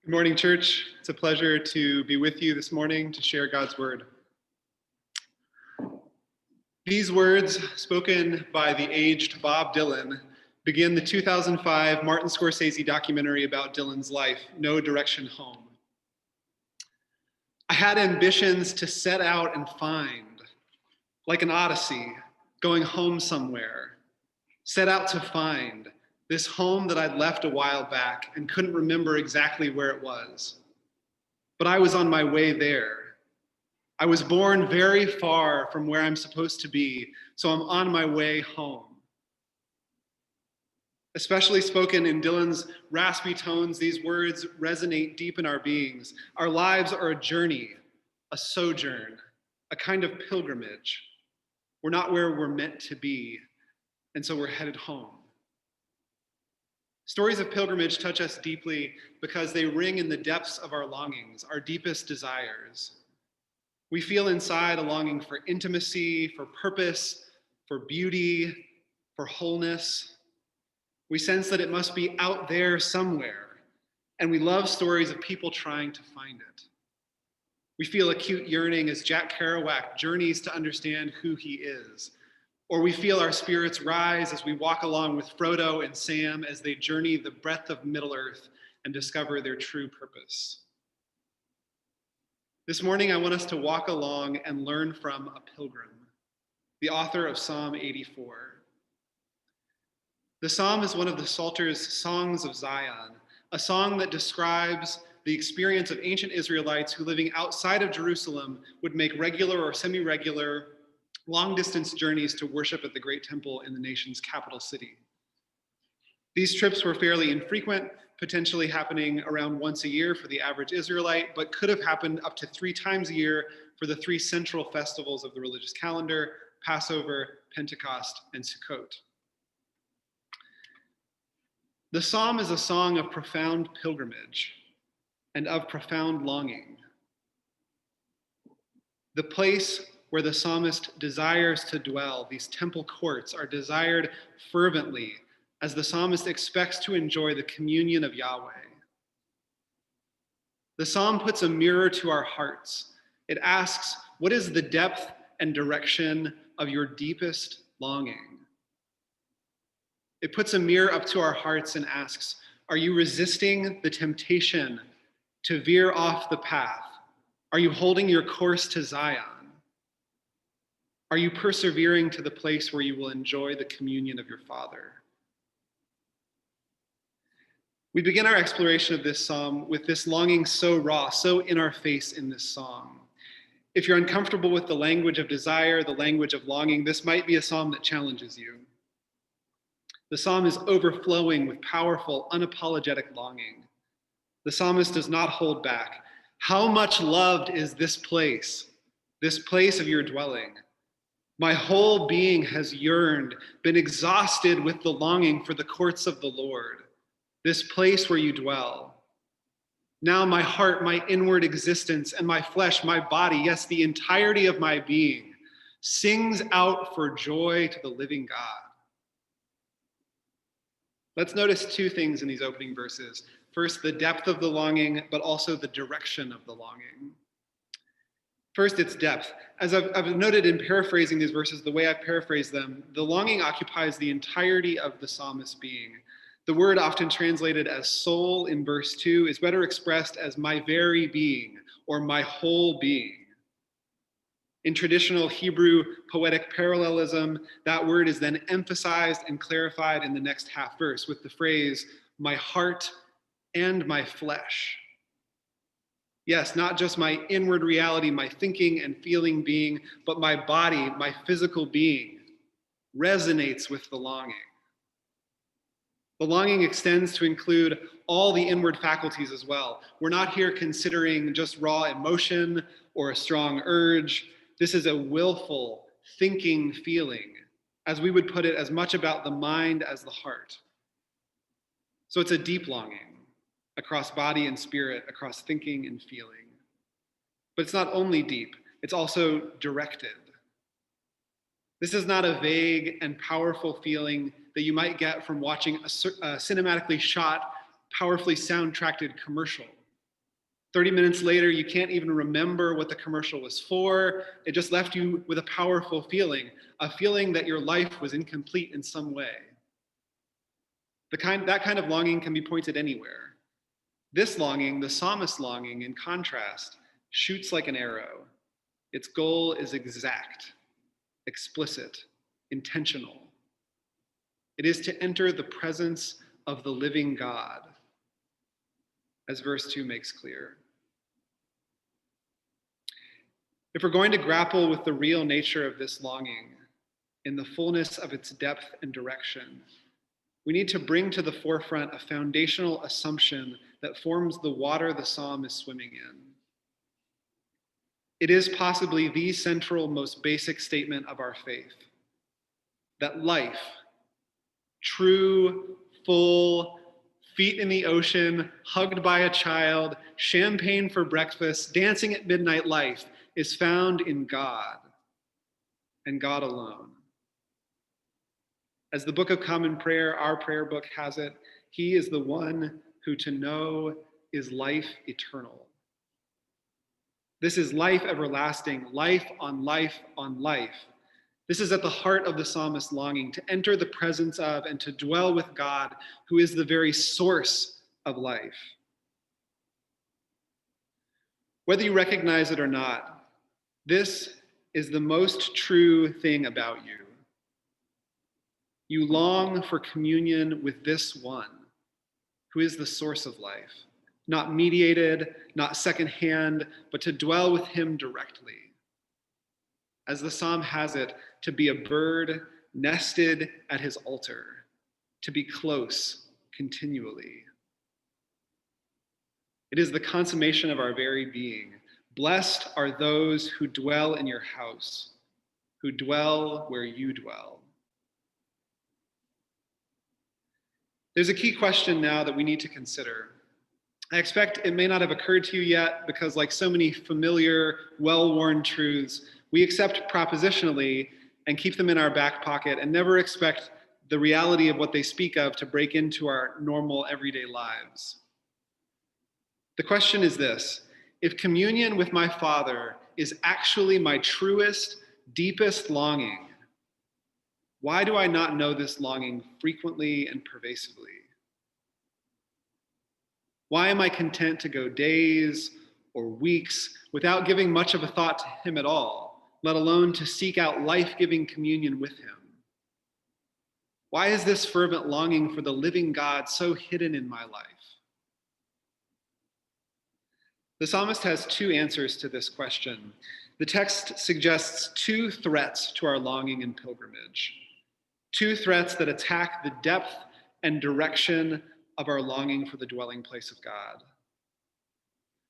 Good morning, church. It's a pleasure to be with you this morning to share God's word. These words, spoken by the aged Bob Dylan, begin the 2005 Martin Scorsese documentary about Dylan's life, No Direction Home. I had ambitions to set out and find, like an odyssey, going home somewhere, set out to find this home that I'd left a while back and couldn't remember exactly where it was. But I was on my way there. I was born very far from where I'm supposed to be, so I'm on my way home. Especially spoken in Dylan's raspy tones, these words resonate deep in our beings. Our lives are a journey, a sojourn, a kind of pilgrimage. We're not where we're meant to be, and so we're headed home. Stories of pilgrimage touch us deeply because they ring in the depths of our longings, our deepest desires. We feel inside a longing for intimacy, for purpose, for beauty, for wholeness. We sense that it must be out there somewhere, and we love stories of people trying to find it. We feel acute yearning as Jack Kerouac journeys to understand who he is. Or we feel our spirits rise as we walk along with Frodo and Sam as they journey the breadth of Middle-earth and discover their true purpose. This morning, I want us to walk along and learn from a pilgrim, the author of Psalm 84. The psalm is one of the Psalter's Songs of Zion, a song that describes the experience of ancient Israelites who, living outside of Jerusalem, would make regular or semi-regular long-distance journeys to worship at the great temple in the nation's capital city. These trips were fairly infrequent, potentially happening around once a year for the average Israelite, but could have happened up to 3 times a year for the 3 central festivals of the religious calendar: Passover, Pentecost, and Sukkot. The psalm is a song of profound pilgrimage and of profound longing. The place where the psalmist desires to dwell, these temple courts, are desired fervently as the psalmist expects to enjoy the communion of Yahweh. The psalm puts a mirror to our hearts. It asks, what is the depth and direction of your deepest longing? It puts a mirror up to our hearts and asks, are you resisting the temptation to veer off the path? Are you holding your course to Zion? Are you persevering to the place where you will enjoy the communion of your Father? We begin our exploration of this psalm with this longing so raw, so in our face in this song. If you're uncomfortable with the language of desire, the language of longing, this might be a psalm that challenges you. The psalm is overflowing with powerful, unapologetic longing. The psalmist does not hold back. How much loved is this place of your dwelling? My whole being has yearned, been exhausted with the longing for the courts of the Lord, this place where you dwell. Now my heart, my inward existence, and my flesh, my body, yes, the entirety of my being, sings out for joy to the living God. Let's notice 2 things in these opening verses. First, the depth of the longing, but also the direction of the longing. First, its depth. As I've noted in paraphrasing these verses, the way I've paraphrased them, the longing occupies the entirety of the psalmist's being. The word often translated as soul in verse 2 is better expressed as my very being or my whole being. In traditional Hebrew poetic parallelism, that word is then emphasized and clarified in the next half verse with the phrase, my heart and my flesh. Yes, not just my inward reality, my thinking and feeling being, but my body, my physical being, resonates with the longing. The longing extends to include all the inward faculties as well. We're not here considering just raw emotion or a strong urge. This is a willful, thinking feeling, as we would put it, as much about the mind as the heart. So it's a deep longing across body and spirit, across thinking and feeling. But it's not only deep, it's also directed. This is not a vague and powerful feeling that you might get from watching a cinematically shot, powerfully soundtracked commercial. 30 minutes later, you can't even remember what the commercial was for. It just left you with a powerful feeling, a feeling that your life was incomplete in some way. That kind of longing can be pointed anywhere. This longing, the psalmist's longing, in contrast, shoots like an arrow. Its goal is exact, explicit, intentional. It is to enter the presence of the living God, as verse 2 makes clear. If we're going to grapple with the real nature of this longing in the fullness of its depth and direction, we need to bring to the forefront a foundational assumption that forms the water the psalm is swimming in. It is possibly the central, most basic statement of our faith, that life, true, full, feet in the ocean, hugged by a child, champagne for breakfast, dancing at midnight life, is found in God and God alone. As the Book of Common Prayer, our prayer book, has it, he is the one who to know is life eternal. This is life everlasting, life on life on life. This is at the heart of the psalmist's longing, to enter the presence of and to dwell with God, who is the very source of life. Whether you recognize it or not, this is the most true thing about you. You long for communion with this one, who is the source of life, not mediated, not secondhand, but to dwell with him directly. As the psalm has it, to be a bird nested at his altar, to be close continually. It is the consummation of our very being. Blessed are those who dwell in your house, who dwell where you dwell. There's a key question now that we need to consider. I expect it may not have occurred to you yet because, like so many familiar, well-worn truths, we accept propositionally and keep them in our back pocket and never expect the reality of what they speak of to break into our normal everyday lives. The question is this: if communion with my Father is actually my truest, deepest longing, why do I not know this longing frequently and pervasively? Why am I content to go days or weeks without giving much of a thought to him at all, let alone to seek out life-giving communion with him? Why is this fervent longing for the living God so hidden in my life? The psalmist has two answers to this question. The text suggests two threats to our longing and pilgrimage. Two threats that attack the depth and direction of our longing for the dwelling place of God.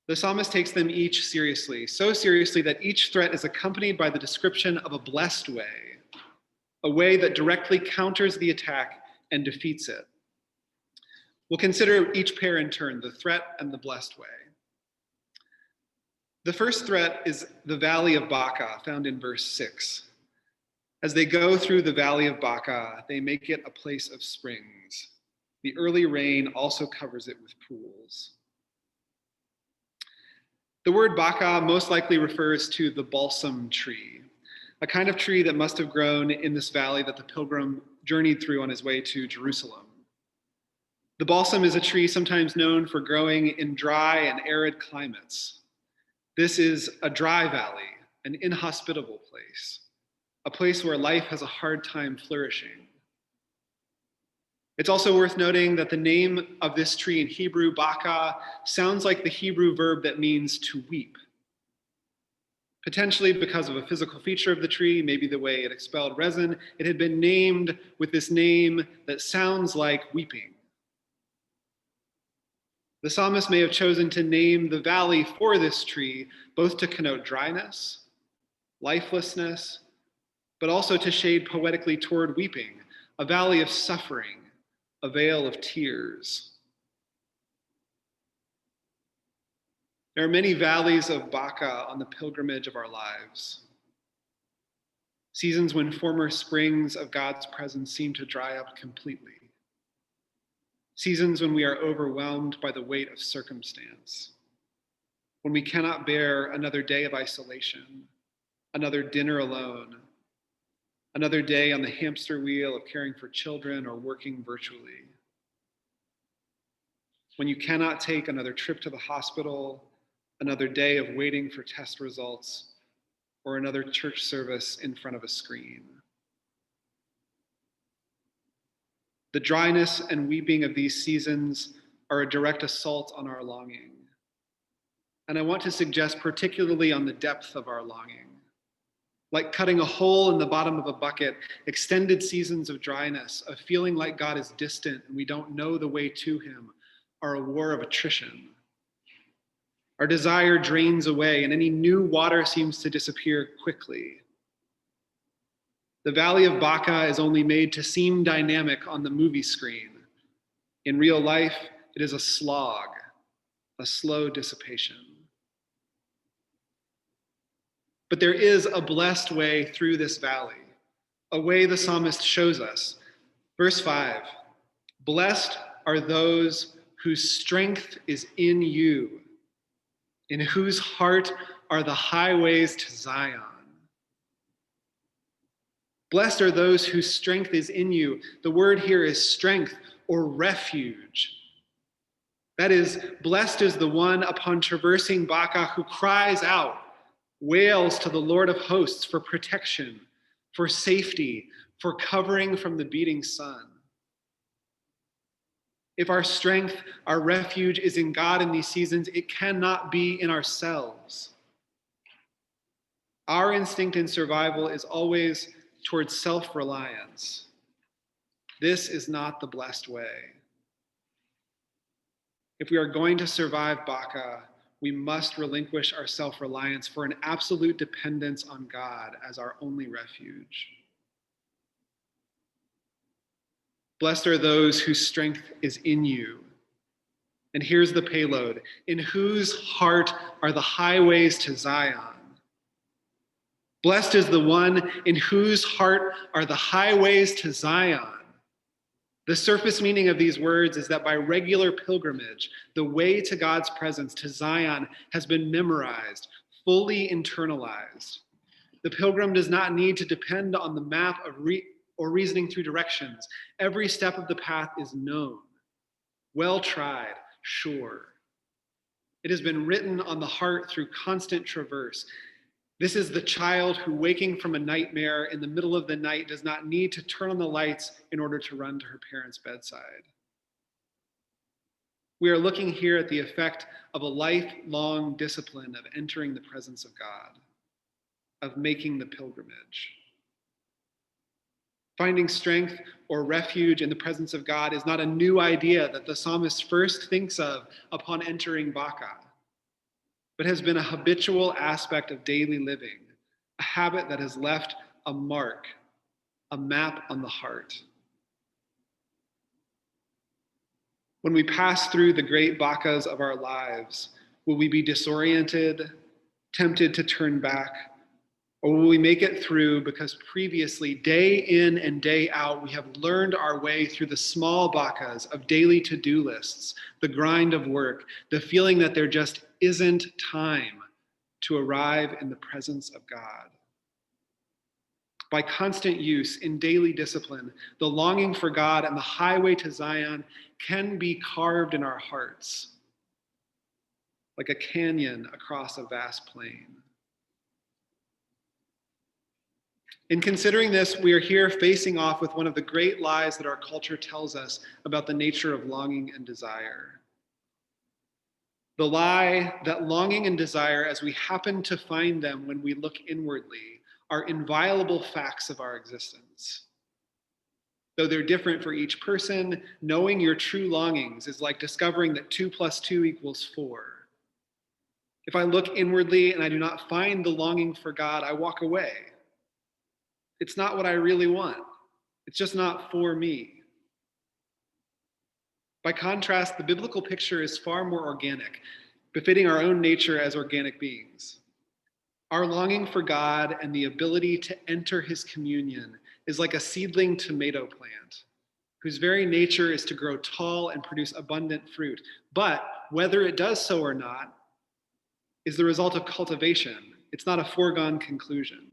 The psalmist takes them each seriously, so seriously that each threat is accompanied by the description of a blessed way, a way that directly counters the attack and defeats it. We'll consider each pair in turn, the threat and the blessed way. The first threat is the Valley of Baca, found in verse 6. As they go through the Valley of Baca, they make it a place of springs. The early rain also covers it with pools. The word Baca most likely refers to the balsam tree, a kind of tree that must have grown in this valley that the pilgrim journeyed through on his way to Jerusalem. The balsam is a tree sometimes known for growing in dry and arid climates. This is a dry valley, an inhospitable place, a place where life has a hard time flourishing. It's also worth noting that the name of this tree in Hebrew, Baca, sounds like the Hebrew verb that means to weep. Potentially because of a physical feature of the tree, maybe the way it expelled resin, it had been named with this name that sounds like weeping. The psalmist may have chosen to name the valley for this tree, both to connote dryness, lifelessness, but also to shade poetically toward weeping, a valley of suffering, a vale of tears. There are many valleys of Baca on the pilgrimage of our lives. Seasons when former springs of God's presence seem to dry up completely. Seasons when we are overwhelmed by the weight of circumstance. when we cannot bear another day of isolation, another dinner alone, another day on the hamster wheel of caring for children or working virtually. When you cannot take another trip to the hospital, another day of waiting for test results, or another church service in front of a screen. The dryness and weeping of these seasons are a direct assault on our longing. And I want to suggest particularly on the depth of our longing. Like cutting a hole in the bottom of a bucket, extended seasons of dryness, of feeling like God is distant and we don't know the way to him, are a war of attrition. Our desire drains away and any new water seems to disappear quickly. The Valley of Baca is only made to seem dynamic on the movie screen. In real life, it is a slog, a slow dissipation. But there is a blessed way through this valley, a way the psalmist shows us. Verse 5, blessed are those whose strength is in you, in whose heart are the highways to Zion. Blessed are those whose strength is in you. The word here is strength or refuge. That is, blessed is the one upon traversing Baca who cries out, wails to the Lord of hosts for protection, for safety, for covering from the beating sun. If our strength, our refuge is in God in these seasons, it cannot be in ourselves. Our instinct in survival is always towards self-reliance. This is not the blessed way. If we are going to survive Baca, we must relinquish our self-reliance for an absolute dependence on God as our only refuge. Blessed are those whose strength is in you. And here's the payload, in whose heart are the highways to Zion. Blessed is the one in whose heart are the highways to Zion. The surface meaning of these words is that by regular pilgrimage, the way to God's presence, to Zion, has been memorized, fully internalized. The pilgrim does not need to depend on the map or reasoning through directions. Every step of the path is known, well tried, sure. It has been written on the heart through constant traverse. This is the child who, waking from a nightmare in the middle of the night, does not need to turn on the lights in order to run to her parents' bedside. We are looking here at the effect of a lifelong discipline of entering the presence of God, of making the pilgrimage. Finding strength or refuge in the presence of God is not a new idea that the psalmist first thinks of upon entering Baca, but has been a habitual aspect of daily living, a habit that has left a mark, a map on the heart. When we pass through the great Bacas of our lives, will we be disoriented, tempted to turn back, or will we make it through because previously, day in and day out, we have learned our way through the small Bacas of daily to-do lists, the grind of work, the feeling that there just isn't time to arrive in the presence of God. By constant use in daily discipline, the longing for God and the highway to Zion can be carved in our hearts, like a canyon across a vast plain. In considering this, we are here facing off with one of the great lies that our culture tells us about the nature of longing and desire. The lie that longing and desire, as we happen to find them when we look inwardly, are inviolable facts of our existence. Though they're different for each person, knowing your true longings is like discovering that 2 + 2 = 4. If I look inwardly and I do not find the longing for God, I walk away. It's not what I really want. It's just not for me. By contrast, the biblical picture is far more organic, befitting our own nature as organic beings. Our longing for God and the ability to enter his communion is like a seedling tomato plant, whose very nature is to grow tall and produce abundant fruit. But whether it does so or not, is the result of cultivation. It's not a foregone conclusion.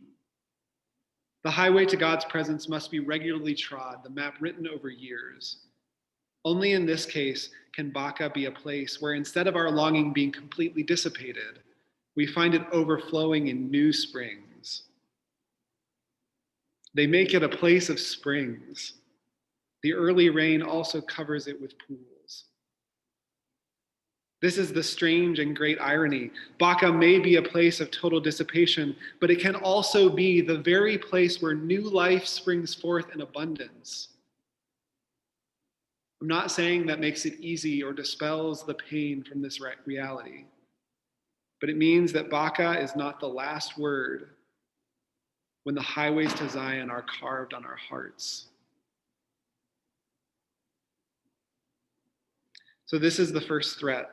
The highway to God's presence must be regularly trod, the map written over years. Only in this case can Baca be a place where instead of our longing being completely dissipated, we find it overflowing in new springs. They make it a place of springs. The early rain also covers it with pools. This is the strange and great irony. Baca may be a place of total dissipation, but it can also be the very place where new life springs forth in abundance. I'm not saying that makes it easy or dispels the pain from this reality, but it means that Baca is not the last word when the highways to Zion are carved on our hearts. So this is the first threat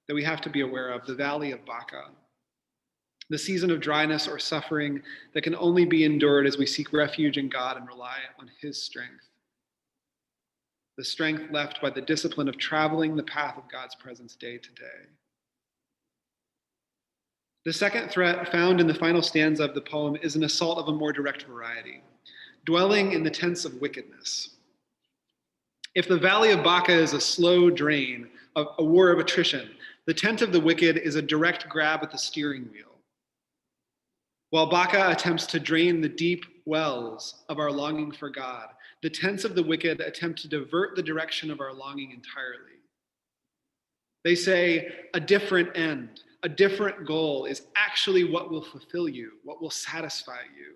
that we have to be aware of, the Valley of Baca, the season of dryness or suffering that can only be endured as we seek refuge in God and rely on his strength. The strength left by the discipline of traveling the path of God's presence day to day. The second threat found in the final stanza of the poem is an assault of a more direct variety, dwelling in the tents of wickedness. If the Valley of Baca is a slow drain, a war of attrition, the tent of the wicked is a direct grab at the steering wheel. While Baca attempts to drain the deep wells of our longing for God, the tents of the wicked attempt to divert the direction of our longing entirely. They say a different end, a different goal is actually what will fulfill you, what will satisfy you.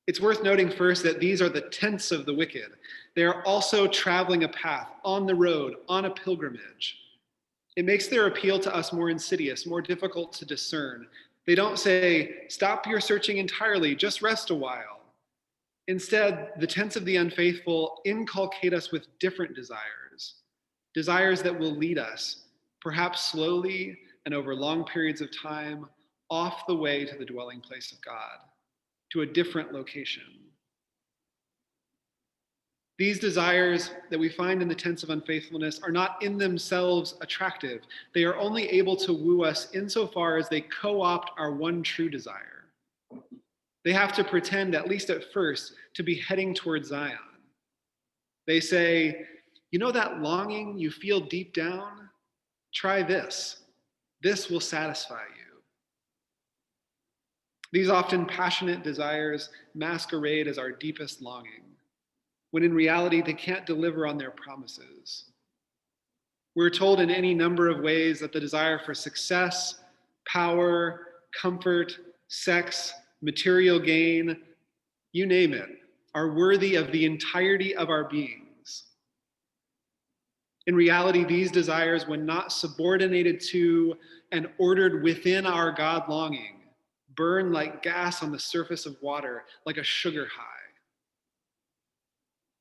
It's worth noting first that these are the tents of the wicked. They are also traveling a path, on the road, on a pilgrimage. It makes their appeal to us more insidious, more difficult to discern. They don't say, stop your searching entirely, just rest a while. Instead, the tents of the unfaithful inculcate us with different desires, desires that will lead us, perhaps slowly and over long periods of time, off the way to the dwelling place of God, to a different location. These desires that we find in the tents of unfaithfulness are not in themselves attractive. They are only able to woo us insofar as they co-opt our one true desire. They have to pretend, at least at first, to be heading towards Zion. They say, you know that longing you feel deep down? Try this. This will satisfy you. These often passionate desires masquerade as our deepest longing, when in reality they can't deliver on their promises. We're told in any number of ways that the desire for success, power, comfort, sex, material gain, you name it, are worthy of the entirety of our beings. In reality, these desires, when not subordinated to and ordered within our God longing, burn like gas on the surface of water, like a sugar high.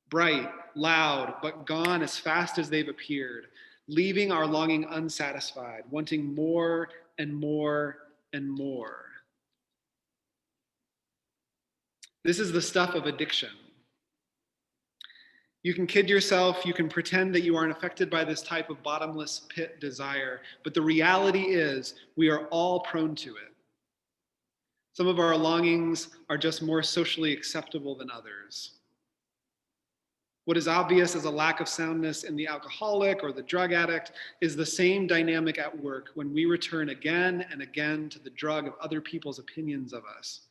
Bright, loud, but gone as fast as they've appeared, leaving our longing unsatisfied, wanting more and more and more. This is the stuff of addiction. You can kid yourself, you can pretend that you aren't affected by this type of bottomless pit desire, but the reality is we are all prone to it. Some of our longings are just more socially acceptable than others. What is obvious as a lack of soundness in the alcoholic or the drug addict is the same dynamic at work when we return again and again to the drug of other people's opinions of us.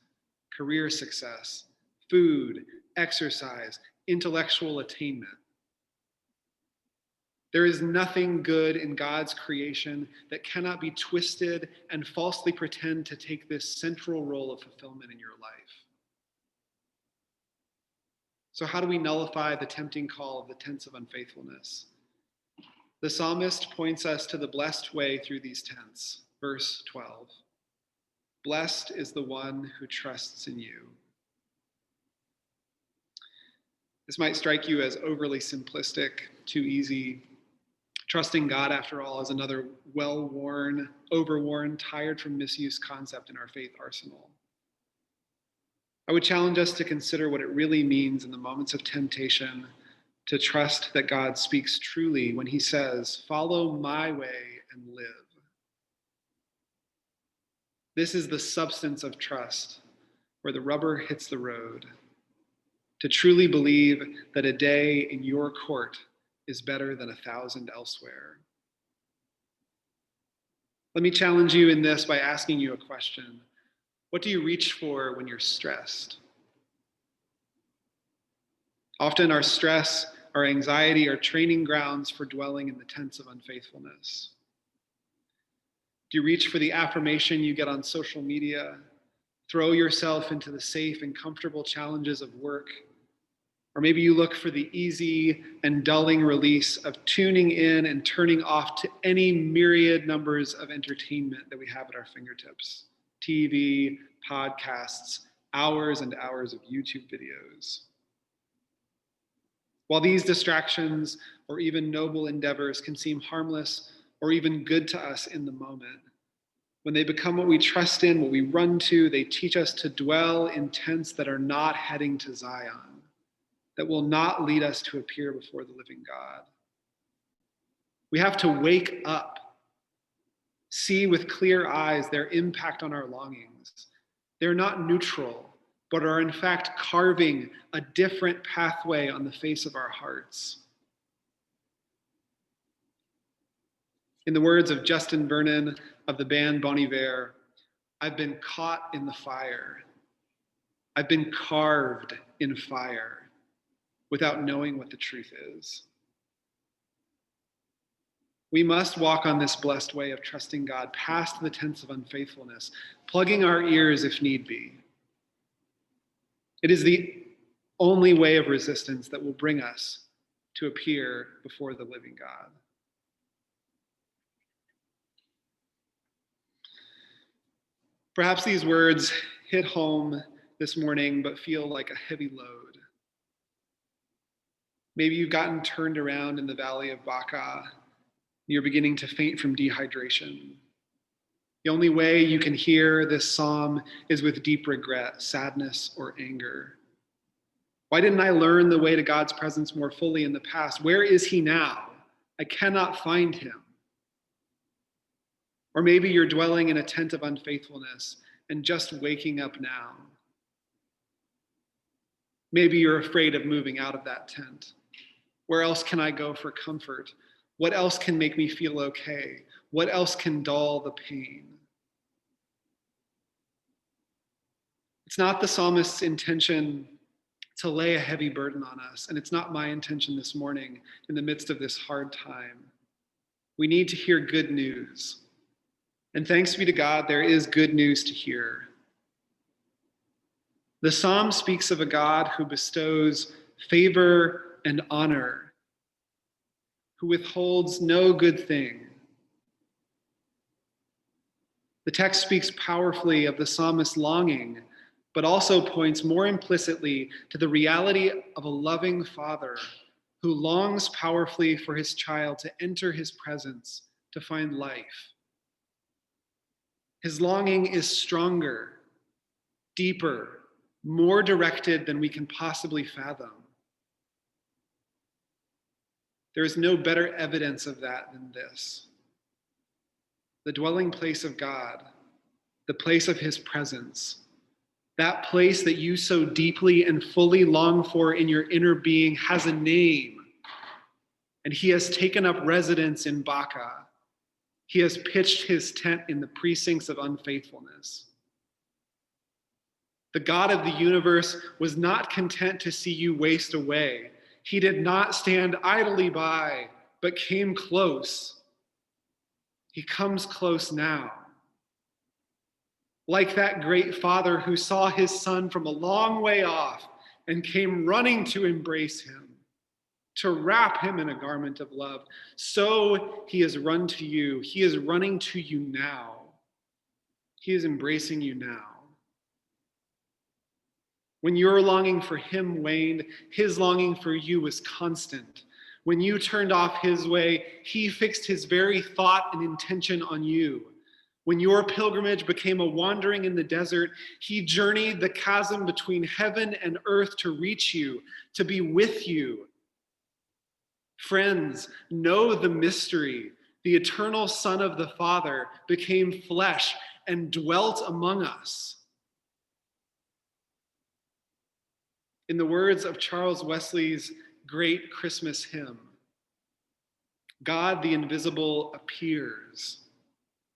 Career success, food, exercise, intellectual attainment. There is nothing good in God's creation that cannot be twisted and falsely pretend to take this central role of fulfillment in your life. So how do we nullify the tempting call of the tents of unfaithfulness? The psalmist points us to the blessed way through these tents. Verse 12. Blessed is the one who trusts in you. This might strike you as overly simplistic, too easy. Trusting God, after all, is another well-worn, overworn, tired from misuse concept in our faith arsenal. I would challenge us to consider what it really means in the moments of temptation to trust that God speaks truly when he says, follow my way and live. This is the substance of trust, where the rubber hits the road. To truly believe that a day in your court is better than 1,000 elsewhere. Let me challenge you in this by asking you a question. What do you reach for when you're stressed? Often our stress, our anxiety are training grounds for dwelling in the tents of unfaithfulness. Do you reach for the affirmation you get on social media? Throw yourself into the safe and comfortable challenges of work? Or maybe you look for the easy and dulling release of tuning in and turning off to any myriad numbers of entertainment that we have at our fingertips. TV, podcasts, hours and hours of YouTube videos. While these distractions or even noble endeavors can seem harmless or even good to us in the moment, when they become what we trust in, what we run to, they teach us to dwell in tents that are not heading to Zion, that will not lead us to appear before the living God. We have to wake up, see with clear eyes their impact on our longings. They're not neutral, but are in fact carving a different pathway on the face of our hearts. In the words of Justin Vernon of the band Bon Iver, I've been caught in the fire. I've been carved in fire without knowing what the truth is. We must walk on this blessed way of trusting God past the tents of unfaithfulness, plugging our ears if need be. It is the only way of resistance that will bring us to appear before the living God. Perhaps these words hit home this morning, but feel like a heavy load. Maybe you've gotten turned around in the Valley of Baca. You're beginning to faint from dehydration. The only way you can hear this psalm is with deep regret, sadness, or anger. Why didn't I learn the way to God's presence more fully in the past? Where is he now? I cannot find him. Or maybe you're dwelling in a tent of unfaithfulness and just waking up now. Maybe you're afraid of moving out of that tent. Where else can I go for comfort? What else can make me feel okay? What else can dull the pain? It's not the psalmist's intention to lay a heavy burden on us, and it's not my intention this morning in the midst of this hard time. We need to hear good news. And thanks be to God, there is good news to hear. The psalm speaks of a God who bestows favor and honor, who withholds no good thing. The text speaks powerfully of the psalmist's longing, but also points more implicitly to the reality of a loving father who longs powerfully for his child to enter his presence, to find life. His longing is stronger, deeper, more directed than we can possibly fathom. There is no better evidence of that than this. The dwelling place of God, the place of his presence, that place that you so deeply and fully long for in your inner being has a name, and he has taken up residence in Baca. He has pitched his tent in the precincts of unfaithfulness. The God of the universe was not content to see you waste away. He did not stand idly by, but came close. He comes close now. Like that great father who saw his son from a long way off and came running to embrace him, to wrap him in a garment of love, so he has run to you. He is running to you now. He is embracing you now. When your longing for him waned, his longing for you was constant. When you turned off his way, he fixed his very thought and intention on you. When your pilgrimage became a wandering in the desert, he journeyed the chasm between heaven and earth to reach you, to be with you. Friends, know the mystery. The eternal Son of the Father became flesh and dwelt among us. In the words of Charles Wesley's great Christmas hymn, God the invisible appears.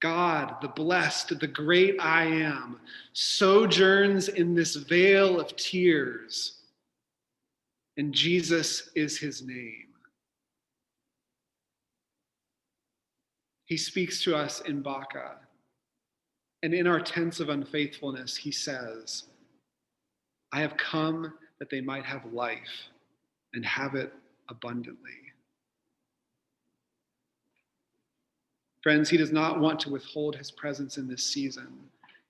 God, the blessed, the great I am, sojourns in this vale of tears, and Jesus is his name. He speaks to us in Baca, and in our tents of unfaithfulness, he says, I have come that they might have life and have it abundantly. Friends, he does not want to withhold his presence in this season.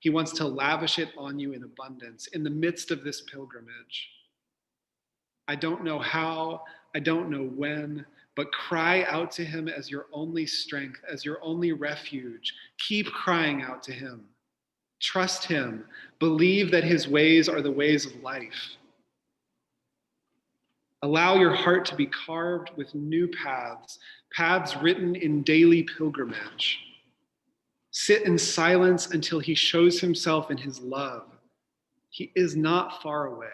He wants to lavish it on you in abundance in the midst of this pilgrimage. I don't know how, I don't know when, but cry out to him as your only strength, as your only refuge. Keep crying out to him. Trust him. Believe that his ways are the ways of life. Allow your heart to be carved with new paths, paths written in daily pilgrimage. Sit in silence until he shows himself in his love. He is not far away.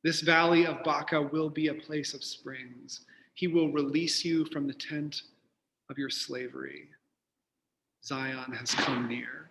This Valley of Baca will be a place of springs. He will release you from the tent of your slavery. Zion has come near.